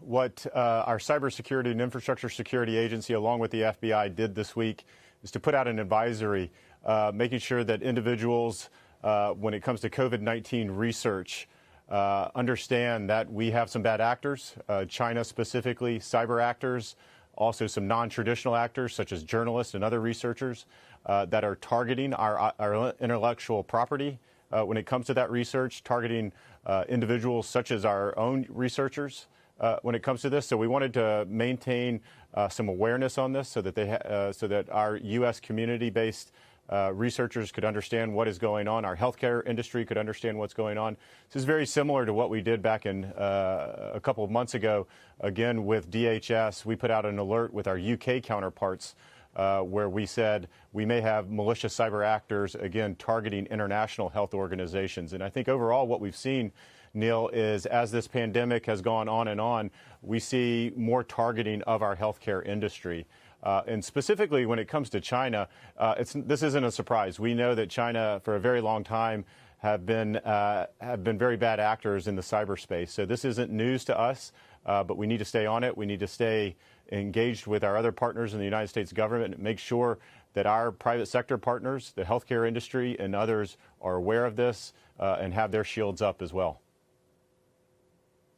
what our Cybersecurity and Infrastructure Security Agency, along with the FBI, did this week is to put out an advisory making sure that individuals, when it comes to COVID-19 research, understand that we have some bad actors, China specifically, cyber actors, also some non-traditional actors such as journalists and other researchers that are targeting our intellectual property when it comes to that research, targeting individuals such as our own researchers when it comes to this. So we wanted to maintain some awareness on this so that so that our U.S. community-based researchers could understand what is going on. Our healthcare industry could understand what's going on. This is very similar to what we did back in a couple of months ago. Again, with DHS, we put out an alert with our UK counterparts where we said we may have malicious cyber actors, again, targeting international health organizations. And I think overall what we've seen, Neil, is as this pandemic has gone on, we see more targeting of our healthcare industry. And specifically when it comes to China, this isn't a surprise. We know that China, for a very long time, have been very bad actors in the cyberspace. So this isn't news to us, but we need to stay on it. We need to stay engaged with our other partners in the United States government and make sure that our private sector partners, the healthcare industry and others, are aware of this and have their shields up as well.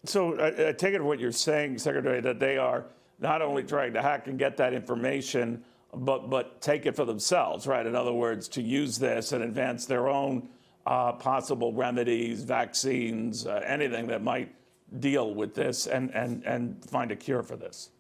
So I take it what you're saying, Secretary, that they are not only trying to hack and get that information, but take it for themselves, right? In other words, to use this and advance their own possible remedies, vaccines, anything that might deal with this and find a cure for this.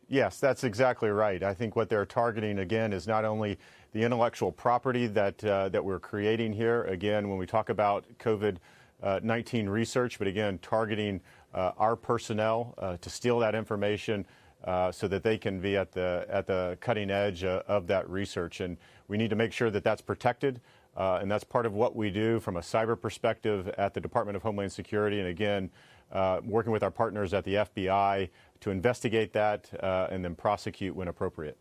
Yes, that's exactly right. I think what they're targeting, again, is not only the intellectual property that we're creating here, again, when we talk about COVID-19 research, but again, targeting our personnel to steal that information so that they can be at the cutting edge of that research. And we need to make sure that that's protected. And that's part of what we do from a cyber perspective at the Department of Homeland Security. And again, working with our partners at the FBI to investigate that and then prosecute when appropriate.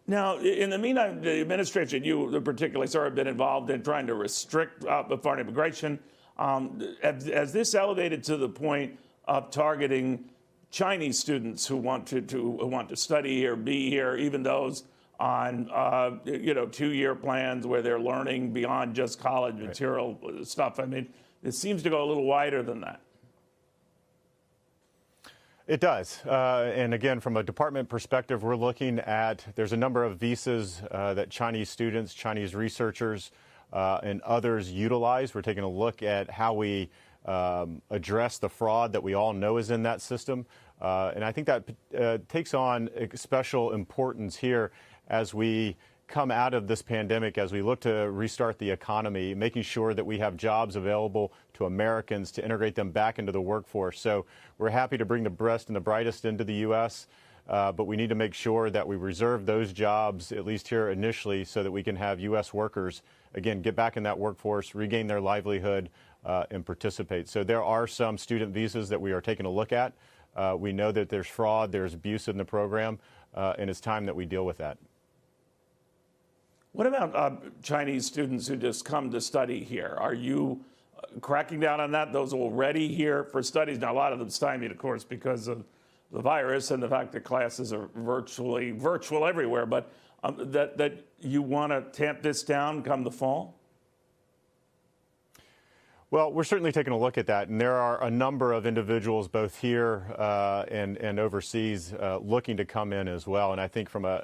Now, in the meantime, the administration, you particularly, sir, have been involved in trying to restrict foreign immigration. Has this elevated to the point of targeting Chinese students who want to study here, be here, even those on 2-year plans where they're learning beyond just college material stuff? I mean, it seems to go a little wider than that. It does. And again, from a department perspective, we're looking at, there's a number of visas that Chinese students, Chinese researchers, and others utilize. We're taking a look at how we address the fraud that we all know is in that system. And I think that takes on special importance here as we come out of this pandemic, as we look to restart the economy, making sure that we have jobs available to Americans to integrate them back into the workforce. So we're happy to bring the best and the brightest into the U.S., but we need to make sure that we reserve those jobs, at least here initially, so that we can have U.S. workers, again, get back in that workforce, regain their livelihood, and participate. So there are some student visas that we are taking a look at. We know that there's fraud, there's abuse in the program, and it's time that we deal with that. What about Chinese students who just come to study here? Are you cracking down on that? Those already here for studies? Now, a lot of them stymied, of course, because of the virus and the fact that classes are virtual everywhere. But that you want to tamp this down come the fall? Well, we're certainly taking a look at that, and there are a number of individuals both here and overseas looking to come in as well. And I think from a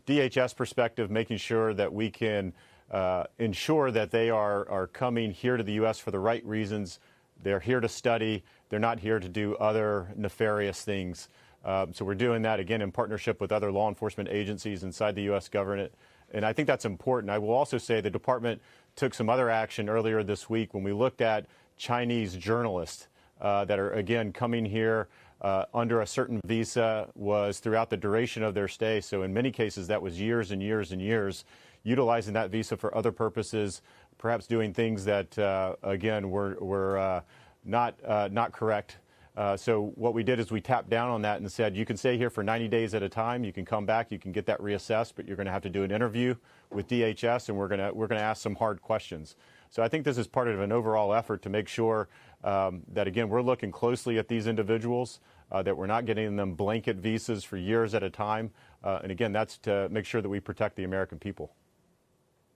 DHS perspective, making sure that we can ensure that they are coming here to the U.S. for the right reasons. They're here to study. They're not here to do other nefarious things. So we're doing that, again, in partnership with other law enforcement agencies inside the U.S. government. And I think that's important. I will also say the department took some other action earlier this week when we looked at Chinese journalists that are, again, coming here under a certain visa, was throughout the duration of their stay. So in many cases, that was years and years and years, utilizing that visa for other purposes, perhaps doing things that, again, were not correct. So what we did is we tapped down on that and said, you can stay here for 90 days at a time. You can come back. You can get that reassessed, but you're going to have to do an interview with DHS, and we're going to ask some hard questions. So I think this is part of an overall effort to make sure that, again, we're looking closely at these individuals, that we're not getting them blanket visas for years at a time. And again, that's to make sure that we protect the American people.